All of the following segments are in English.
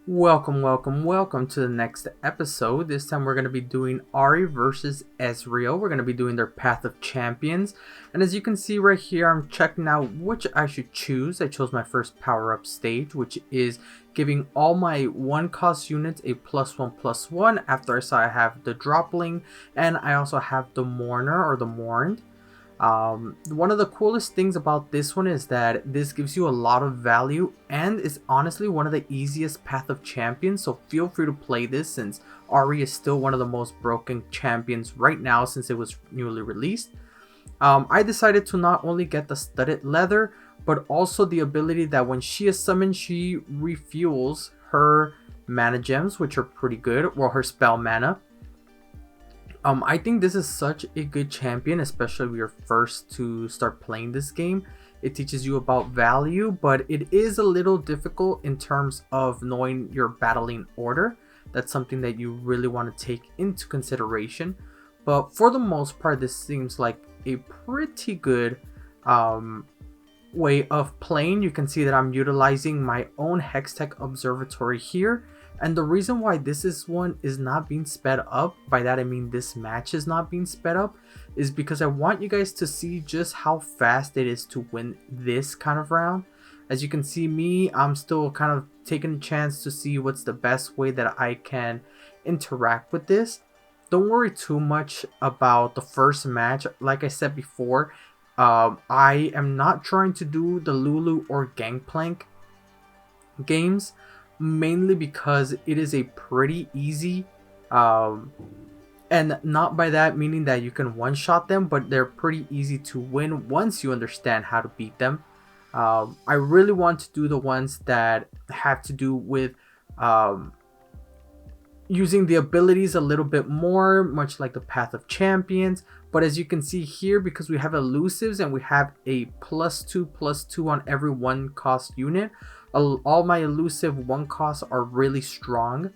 Welcome to the next episode. This time we're going to be doing Ahri versus Ezreal. We're going to be doing their Path of Champions. And as you can see right here, I'm checking out which I should choose. I chose my first power-up stage, which is giving all my 1-cost units a +1/+1 after I saw I have the Dropling, and I also have the Mourner or the Mourned. One of the coolest things about this one is that this gives you a lot of value and is honestly one of the easiest Path of Champions, so feel free to play this since Ahri is still one of the most broken champions right now since it was newly released. I decided to not only get the studded leather, but also the ability that when she is summoned, she refuels her mana gems, which are pretty good, or her spell mana. I think this is such a good champion, especially if you're first to start playing this game. It teaches you about value, but it is a little difficult in terms of knowing your battling order. That's something that you really want to take into consideration. But for the most part, this seems like a pretty good way of playing. You can see that I'm utilizing my own Hextech Observatory here. And the reason why this one is not being sped up, by that I mean this match is not being sped up, is because I want you guys to see just how fast it is to win this kind of round. As you can see me, I'm still kind of taking a chance to see what's the best way that I can interact with this. Don't worry too much about the first match. Like I said before, I am not trying to do the Lulu or Gangplank games, mainly because it is a pretty easy and not by that meaning that you can one-shot them, but they're pretty easy to win once you understand how to beat them. I really want to do the ones that have to do with using the abilities a little bit more, much like the Path of Champions. But as you can see here, because we have elusives and we have a +2/+2 on every 1-cost unit, all my elusive 1-costs are really strong.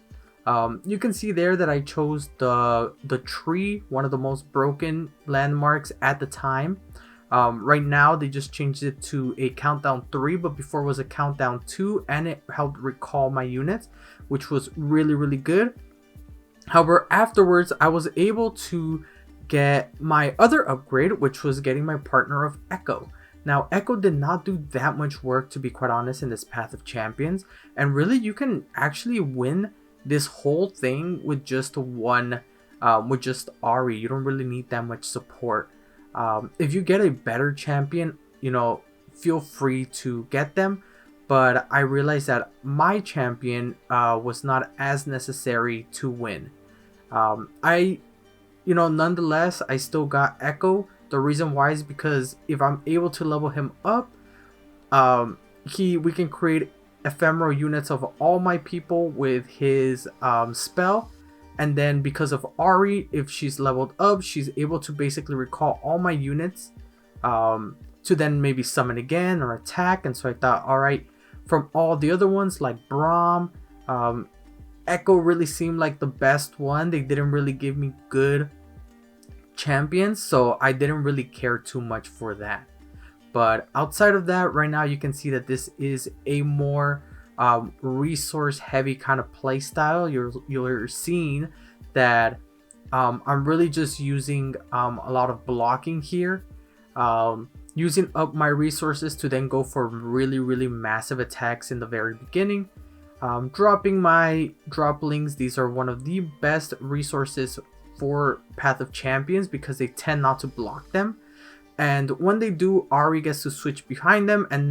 You can see there that I chose the tree, one of the most broken landmarks at the time. Right now they just changed it to a countdown 3, but before it was a countdown 2, and it helped recall my units, which was really good. However, afterwards I was able to get my other upgrade, which was getting my Partner of Echo. Now, Echo did not do that much work, to be quite honest, in this Path of Champions, and really you can actually win this whole thing with just one, with just Ahri. You don't really need that much support. If you get a better champion, you know, feel free to get them, but I realized that my champion was not as necessary to win. Nonetheless, I still got Echo. The reason why is because if I'm able to level him up, we can create ephemeral units of all my people with his spell. And then because of Ahri, if she's leveled up, she's able to basically recall all my units to then maybe summon again or attack. And so I thought, alright, from all the other ones like Braum, Echo really seemed like the best one. They didn't really give me good champions, so I didn't really care too much for that. But outside of that, right now you can see that this is a more resource heavy kind of play style. You're seeing that I'm really just using a lot of blocking here, using up my resources to then go for really massive attacks in the very beginning. Dropping my droplings. These are one of the best resources for Path of Champions because they tend not to block them, and when they do, Ahri gets to switch behind them and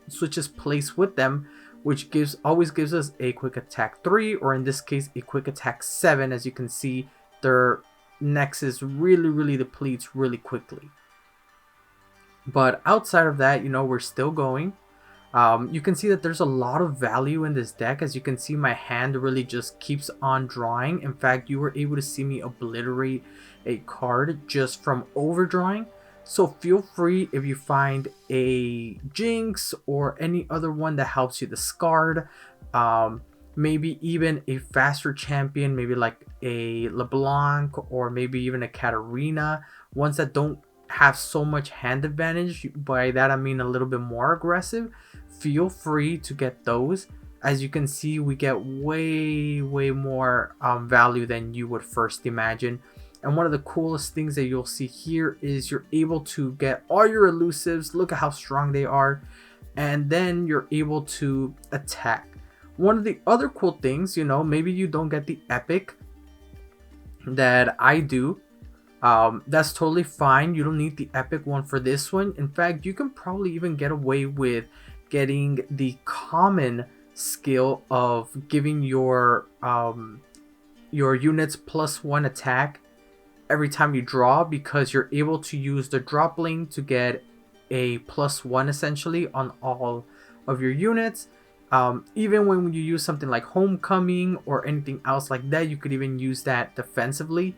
switches place with them, which always gives us a quick attack 3, or in this case a quick attack 7. As you can see, their nexus really depletes really quickly. But outside of that, we're still going. You can see that there's a lot of value in this deck. As you can see, my hand really just keeps on drawing. In fact, you were able to see me obliterate a card just from overdrawing. So feel free, if you find a Jinx or any other one that helps you discard, maybe even a faster champion, maybe like a LeBlanc or maybe even a Katarina, ones that don't have so much hand advantage. By that I mean a little bit more aggressive. Feel free to get those. As you can see, we get way more value than you would first imagine. And one of the coolest things that you'll see here is you're able to get all your elusives. Look at how strong they are. And then you're able to attack. One of the other cool things, you know, maybe you don't get the epic that I do. That's totally fine. You don't need the epic one for this one. In fact, you can probably even get away with getting the common skill of giving your units +1 attack every time you draw, because you're able to use the drop lane to get a +1 essentially on all of your units. Even when you use something like Homecoming or anything else like that, you could even use that defensively.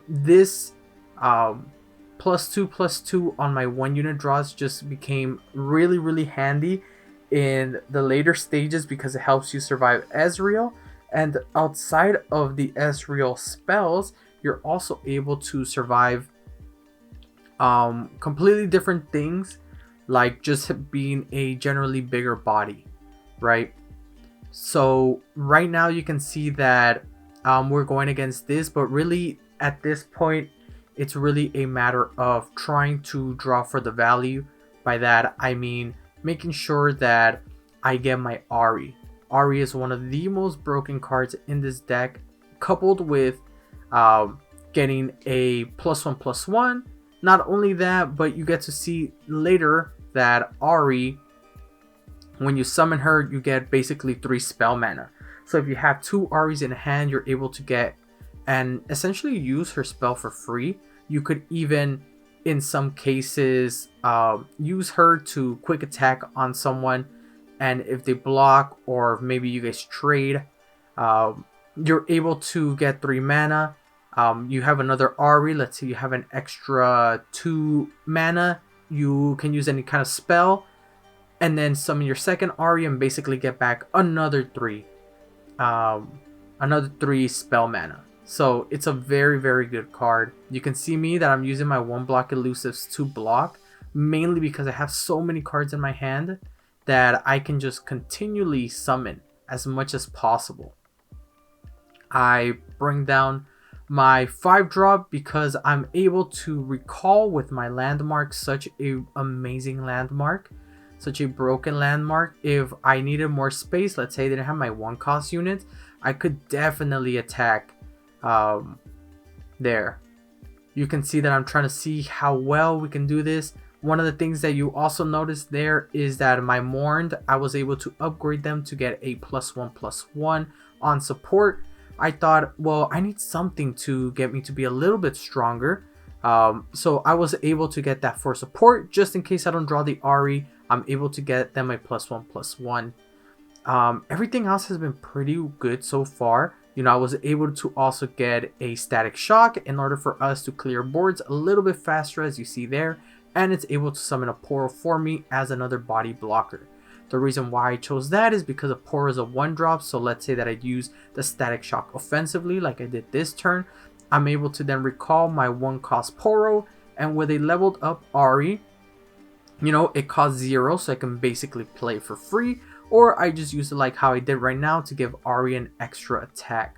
This +2/+2 on my 1 unit draws just became really handy in the later stages because it helps you survive Ezreal. And outside of the Ezreal spells, you're also able to survive completely different things, like just being a generally bigger body, right? So right now you can see that we're going against this, but really at this point it's really a matter of trying to draw for the value. By that I mean making sure that I get my Ahri. Ahri is one of the most broken cards in this deck, coupled with getting a +1/+1. Not only that, but you get to see later that Ahri, when you summon her, you get basically 3 spell mana. So if you have 2 Ahris in hand, you're able to get and essentially use her spell for free. You could even, in some cases, use her to quick attack on someone, and if they block or maybe you guys trade, you're able to get 3 mana. You have another Ahri. Let's say you have an extra 2 mana. You can use any kind of spell and then summon your second Ahri and basically get back another 3 spell mana. So it's a very good card. You can see me that I'm using my 1 block elusives to block, mainly because I have so many cards in my hand that I can just continually summon as much as possible. I bring down my 5-drop because I'm able to recall with my landmark, such a amazing landmark, such a broken landmark. If I needed more space, let's say I didn't have my 1-cost unit, I could definitely attack there. You can see that I'm trying to see how well we can do this. One of the things that you also notice there is that my Mourned, I was able to upgrade them to get a +1/+1 on support. I thought, well, I need something to get me to be a little bit stronger. So I was able to get that for support. Just in case I don't draw the Ahri, I'm able to get them a +1/+1. Everything else has been pretty good so far. You know, I was able to also get a Static Shock in order for us to clear boards a little bit faster, as you see there. And it's able to summon a Poro for me as another body blocker. The reason why I chose that is because a Poro is a 1-drop, so let's say that I use the Static Shock offensively like I did this turn. I'm able to then recall my 1-cost Poro, and with a leveled up Ahri, you know, it costs 0, so I can basically play for free, or I just use it like how I did right now to give Ahri an extra attack.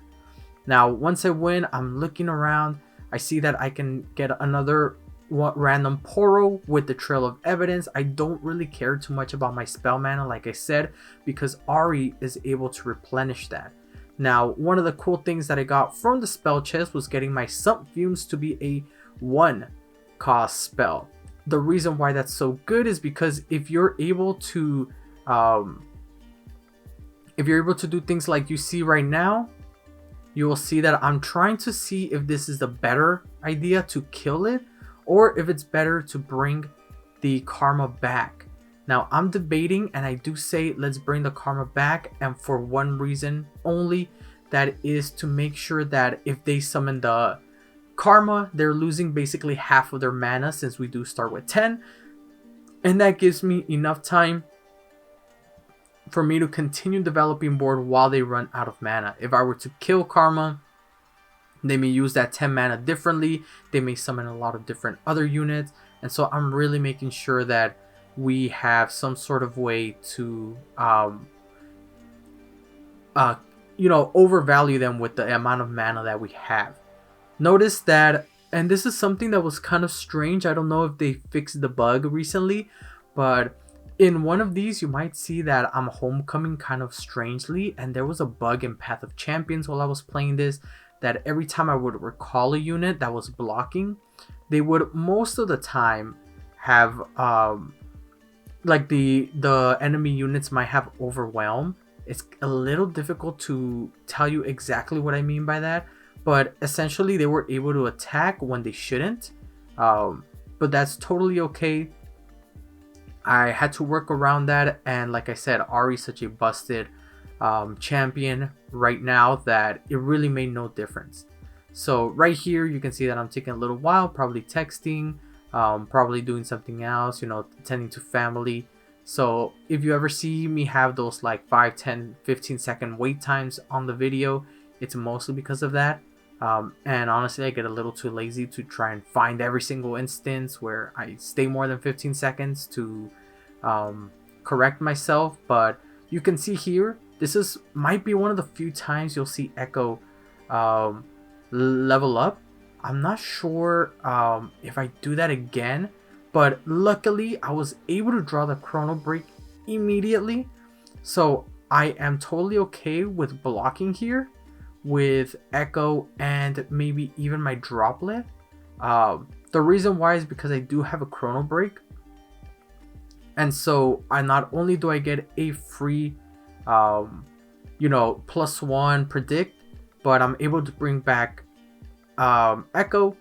Now, once I win, I'm looking around, I see that I can get another random Poro with the Trail of Evidence. I don't really care too much about my spell mana, like I said, because Ahri is able to replenish that. Now, one of the cool things that I got from the spell chest was getting my Sump Fumes to be a 1-cost spell. The reason why that's so good is because if you're able to do things like you see right now, you will see that I'm trying to see if this is the better idea to kill it, or if it's better to bring the Karma back. Now I'm debating, and I do say let's bring the Karma back, and for one reason only, that is to make sure that if they summon the Karma, they're losing basically half of their mana, since we do start with 10, and that gives me enough time for me to continue developing board while they run out of mana. If I were to kill Karma, they may use that 10 mana differently. They may summon a lot of different other units. And so I'm really making sure that we have some sort of way to overvalue them with the amount of mana that we have. Notice that, and this is something that was kind of strange. I don't know if they fixed the bug recently, but in one of these, you might see that I'm homecoming kind of strangely, and there was a bug in Path of Champions while I was playing this, that every time I would recall a unit that was blocking, they would most of the time have like the enemy units might have overwhelm. It's a little difficult to tell you exactly what I mean by that, but essentially they were able to attack when they shouldn't, but that's totally okay. I had to work around that, and like I said, Ahri's such a busted champion right now that it really made no difference. So right here you can see that I'm taking a little while, probably texting, probably doing something else, attending to family. So if you ever see me have those like 5, 10, 15 second wait times on the video, it's mostly because of that. And honestly, I get a little too lazy to try and find every single instance where I stay more than 15 seconds to correct myself. But you can see here, this might be one of the few times you'll see Echo level up. I'm not sure if I do that again, but luckily I was able to draw the Chrono Break immediately. So I am totally okay with blocking here with Echo and maybe even my Droplet. The reason why is because I do have a Chrono Break, and so I not only do I get a free +1 predict, but I'm able to bring back Echo,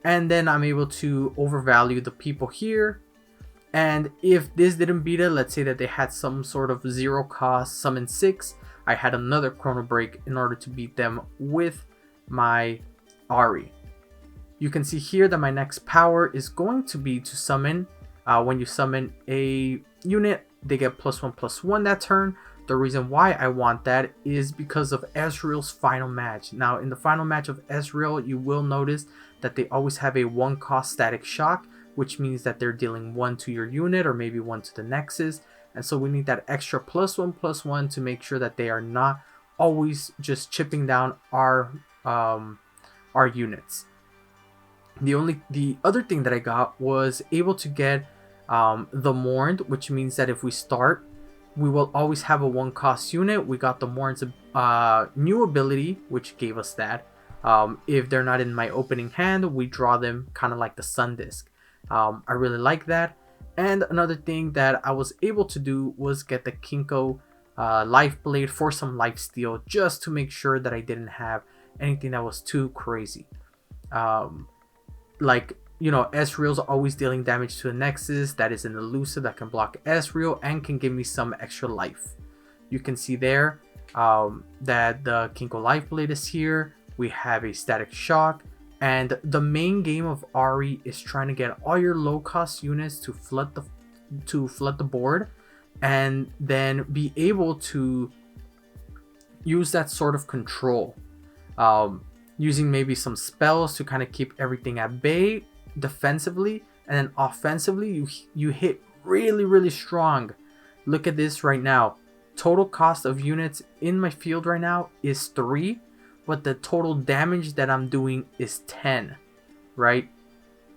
and then I'm able to overvalue the people here. And if this didn't beat it, let's say that they had some sort of 0 cost summon 6, I had another Chrono Break in order to beat them with my Ahri. You can see here that my next power is going to be to summon. When you summon a unit, they get +1/+1 that turn. The reason why I want that is because of Ezreal's final match. Now, in the final match of Ezreal, you will notice that they always have a 1 cost static shock, which means that they're dealing 1 to your unit or maybe 1 to the Nexus. And so we need that extra +1/+1 to make sure that they are not always just chipping down our units. The other thing that I got was able to get the Mourned, which means that if we start, we will always have a 1 cost unit. We got the Mourned's new ability, which gave us that. If they're not in my opening hand, we draw them kind of like the Sun Disc. I really like that. And another thing that I was able to do was get the Kinko Life Blade for some lifesteal, just to make sure that I didn't have anything that was too crazy. Ezreal's always dealing damage to a Nexus that is an elusive that can block Ezreal and can give me some extra life. You can see there that the Kinko Life Blade is here. We have a static shock, and the main game of Ahri is trying to get all your low cost units to flood the board, and then be able to use that sort of control, using maybe some spells to kind of keep everything at bay defensively, and then offensively you hit really strong. Look at this right now. Total cost of units in my field right now is 3, but the total damage that I'm doing is 10, right?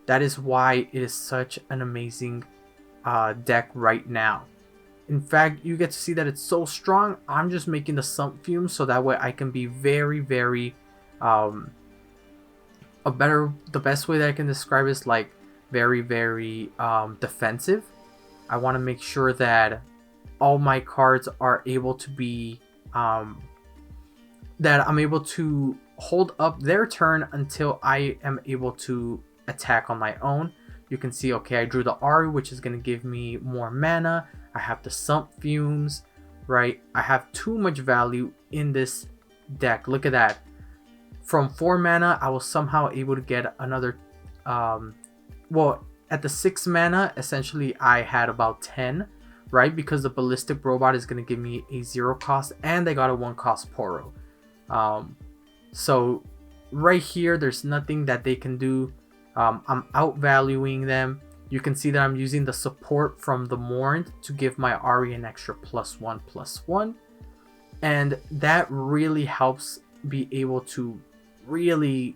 That is why it is such an amazing deck right now. In fact, you get to see that it's so strong. I'm just making the Sump Fumes so that way I can be very the best way that I can describe it is like very defensive. I want to make sure that all my cards are able to be that I'm able to hold up their turn until I am able to attack on my own. You can see, okay, I drew the Ahri, which is going to give me more mana. I have the Sump Fumes, right? I have too much value in this deck. Look at that. From 4 mana, I was somehow able to get another, at the 6 mana, essentially I had about 10, right? Because the Ballistic Robot is going to give me a 0 cost, and I got a 1 cost Poro. So right here, there's nothing that they can do. I'm outvaluing them. You can see that I'm using the support from the Mourned to give my Ahri an extra +1/+1. and that really helps be able to really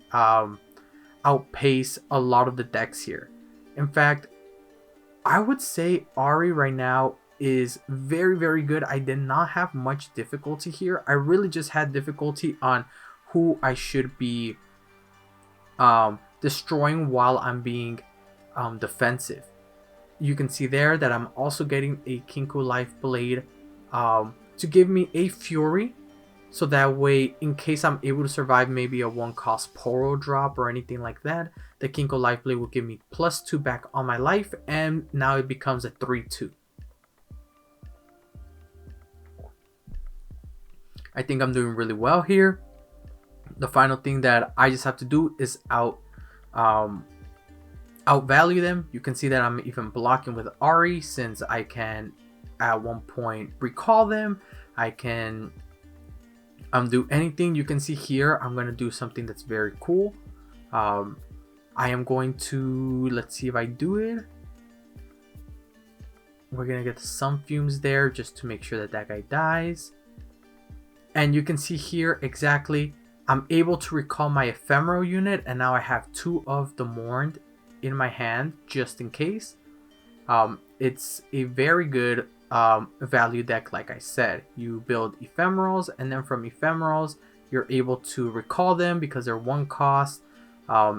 outpace a lot of the decks here. In fact, I would say Ahri right now is very, very good. I did not have much difficulty here. I really just had difficulty on who I should be destroying while I'm being defensive. You can see there that I'm also getting a Kinko Life Blade to give me a Fury, so that way, in case I'm able to survive maybe a 1-cost Poro drop or anything like that, the Kinko Life Blade will give me +2 back on my life, and now it becomes a 3-2. I think I'm doing really well here. The final thing that I just have to do is outvalue them. You can see that I'm even blocking with Ahri, since I can at one point recall them. I can do anything. You can see here I'm going to do something that's very cool. I am going to, let's see if I do it. We're going to get some fumes there just to make sure that that guy dies. And you can see here exactly, I'm able to recall my ephemeral unit, and now I have 2 of the Mourned in my hand just in case. It's a very good value deck. Like I said, you build ephemerals, and then from ephemerals you're able to recall them because they're 1 cost.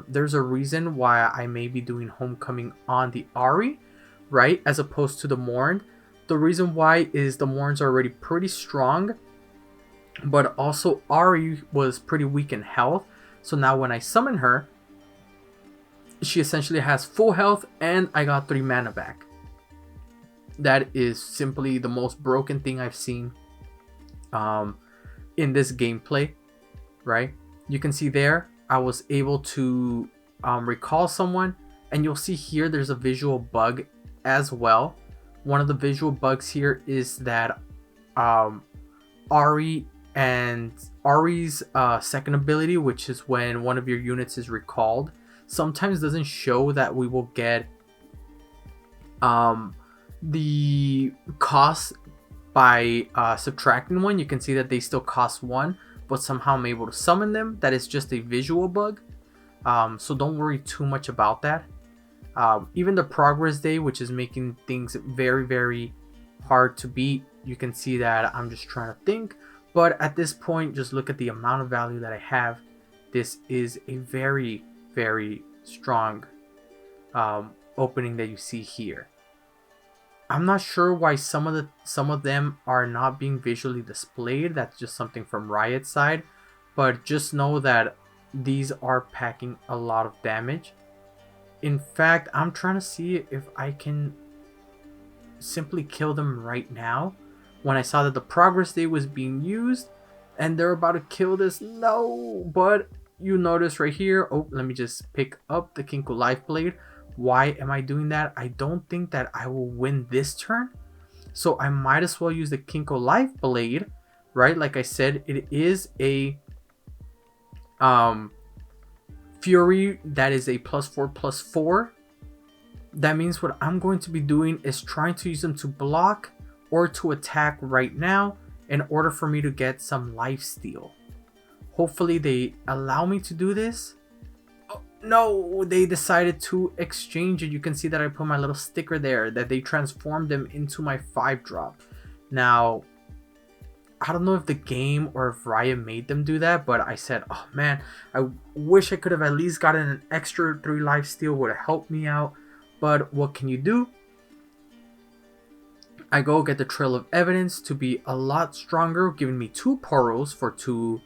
There's a reason why I may be doing Homecoming on the Ahri, right, as opposed to the Mourned. The reason why is the Mourns are already pretty strong, but also Ahri was pretty weak in health. So now when I summon her, she essentially has full health, and I got 3 mana back. That is simply the most broken thing I've seen in this gameplay, right? You can see there I was able to recall someone, and you'll see here there's a visual bug as well. One of the visual bugs here is that Ahri and Ahri's second ability, which is when one of your units is recalled, sometimes doesn't show that we will get the cost by subtracting 1. You can see that they still cost 1, but somehow I'm able to summon them. That is just a visual bug, so don't worry too much about that. Even the progress day, which is making things very, very hard to beat, you can see that I'm just trying to think, but at this point, just look at the amount of value that I have. This is a very, very strong opening that you see here. I'm not sure why some of them are not being visually displayed. That's just something from Riot's side, but just know that these are packing a lot of damage. In fact, I'm trying to see if I can simply kill them right now. When I saw that the progress day was being used and they're about to kill this, no, but you notice right here, oh, let me just pick up the Kinko Life Blade. Why am I doing that? I don't think that I will win this turn, so I might as well use the Kinko Life Blade, right? Like I said, it is a Fury that is a +4/+4. That means what I'm going to be doing is trying to use them to block or to attack right now in order for me to get some lifesteal. Hopefully they allow me to do this. Oh, no, they decided to exchange it. You can see that I put my little sticker there that they transformed them into my 5-drop. Now, I don't know if the game or if Riot made them do that, but I said, oh man, I wish I could have at least gotten an extra 3 lifesteal, would have helped me out. But what can you do? I go get the Trail of Evidence to be a lot stronger, giving me 2 Poros for 2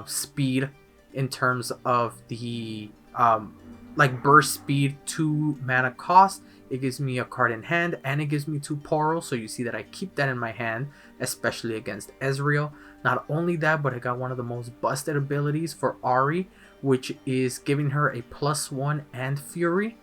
speed in terms of the like burst speed, 2 mana cost. It gives me a card in hand and it gives me 2 Poros, so you see that I keep that in my hand, especially against Ezreal. Not only that, but I got one of the most busted abilities for Ahri, which is giving her a +1 and Fury.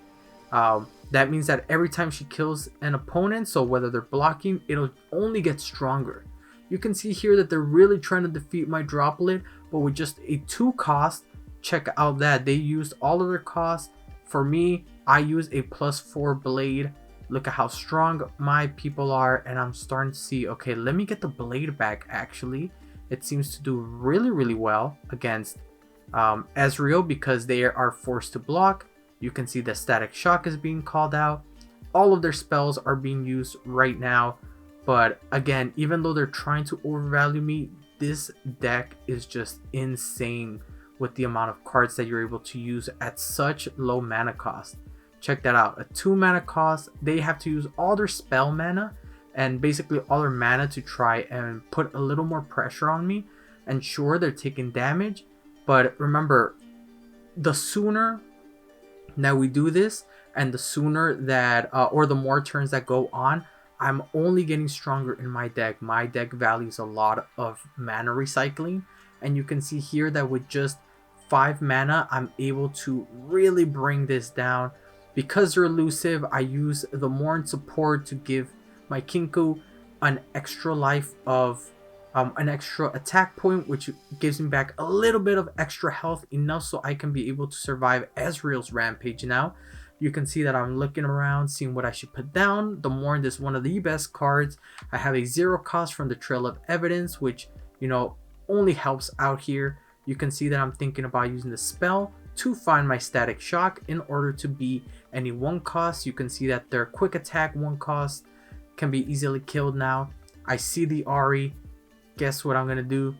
That means that every time she kills an opponent, so whether they're blocking, it'll only get stronger. You can see here that they're really trying to defeat my Droplet, but with just a 2 cost, check out that. They used all of their costs. For me, I use a +4 blade. Look at how strong my people are, and I'm starting to see, okay, let me get the blade back actually, it seems to do really well against Ezreal because they are forced to block. You can see the static shock is being called out. All of their spells are being used right now. But again, even though they're trying to overvalue me, this deck is just insane with the amount of cards that you're able to use at such low mana cost. Check that out. A 2 mana cost, they have to use all their spell mana and basically all their mana to try and put a little more pressure on me. And sure, they're taking damage, but remember, the sooner that we do this and the sooner that or the more turns that go on, I'm only getting stronger in my deck. My deck values a lot of mana recycling, and you can see here that with just 5 mana I'm able to really bring this down. Because they're elusive, I use the Morn support to give my Kinko an extra life of an extra attack point, which gives me back a little bit of extra health, enough so I can be able to survive Ezreal's rampage. Now you can see that I'm looking around, seeing what I should put down. The Morn is one of the best cards. I have a 0 cost from the Trail of Evidence, which, you know, only helps out here. You can see that I'm thinking about using the spell to find my static shock in order to be any 1 cost. You can see that their quick attack 1 cost can be easily killed now. I see the Ahri. Guess what I'm gonna do?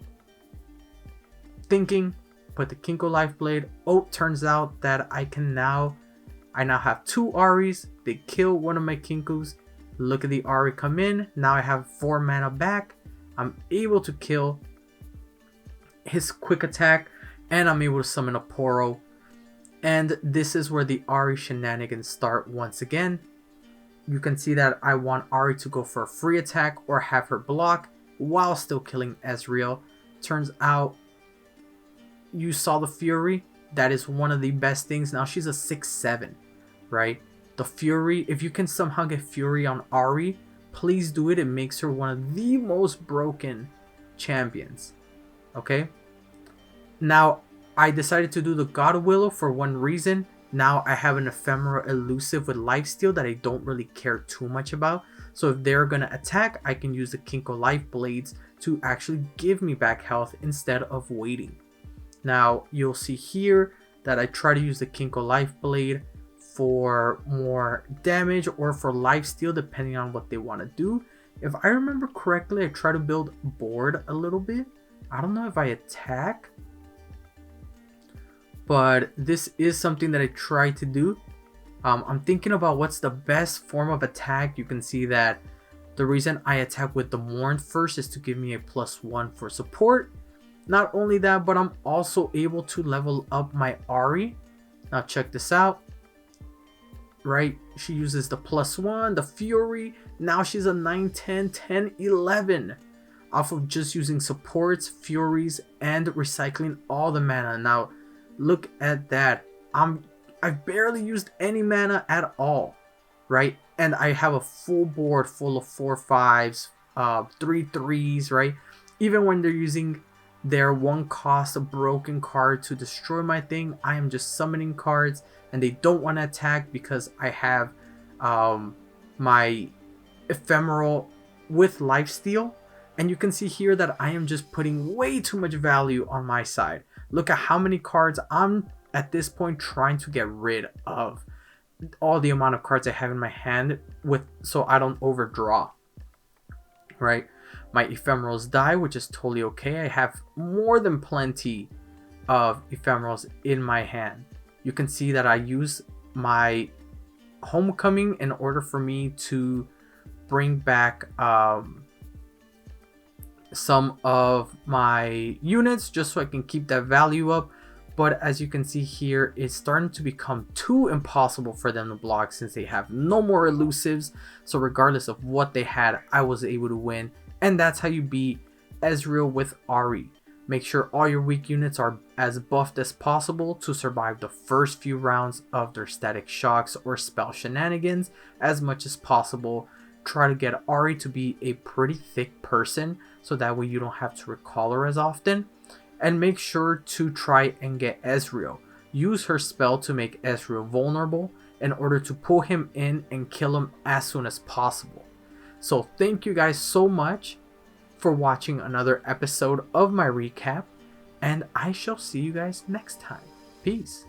Thinking, put the Kinko Life Blade. Oh, turns out that I now have 2 Ahris. They kill one of my Kinkos. Look at the Ahri come in. Now I have 4 mana back. I'm able to kill his quick attack, and I'm able to summon a Poro. And this is where the Ahri shenanigans start once again. You can see that I want Ahri to go for a free attack or have her block while still killing Ezreal. Turns out you saw the Fury. That is one of the best things. Now she's a 6/7, right? The Fury, if you can somehow get Fury on Ahri, please do it. It makes her one of the most broken champions. Okay? Now, I decided to do the God Willow for one reason. Now I have an ephemeral elusive with lifesteal that I don't really care too much about. So if they're going to attack, I can use the Kinko Life Blades to actually give me back health instead of waiting. Now you'll see here that I try to use the Kinko Life Blade for more damage or for lifesteal depending on what they want to do. If I remember correctly, I try to build board a little bit. I don't know if I attack, but this is something that I try to do. I'm thinking about what's the best form of attack. You can see that the reason I attack with the Morn first is to give me a +1 for support. Not only that, but I'm also able to level up my Ahri. Now check this out. Right, she uses the +1, the Fury. Now she's a 9, 10, 10, 11. Off of just using supports, Furies, and recycling all the mana. Now look at that. I've barely used any mana at all, right? And I have a full board full of 4 5s, 3 3s, right? Even when they're using their 1 cost broken card to destroy my thing, I am just summoning cards, and they don't want to attack because I have my ephemeral with lifesteal. And you can see here that I am just putting way too much value on my side. Look at how many cards I'm at this point trying to get rid of. All the amount of cards I have in my hand so I don't overdraw. Right? My ephemerals die, which is totally okay. I have more than plenty of ephemerals in my hand. You can see that I use my homecoming in order for me to bring back some of my units just so I can keep that value up. But as you can see here, it's starting to become too impossible for them to block since they have no more elusives. So regardless of what they had, I was able to win. And that's how you beat Ezreal with Ahri. Make sure all your weak units are as buffed as possible to survive the first few rounds of their static shocks or spell shenanigans as much as possible. Try to get Ahri to be a pretty thick person so that way you don't have to recall her as often. And make sure to try and get Ezreal. Use her spell to make Ezreal vulnerable in order to pull him in and kill him as soon as possible. So thank you guys so much for watching another episode of my recap, and I shall see you guys next time. Peace.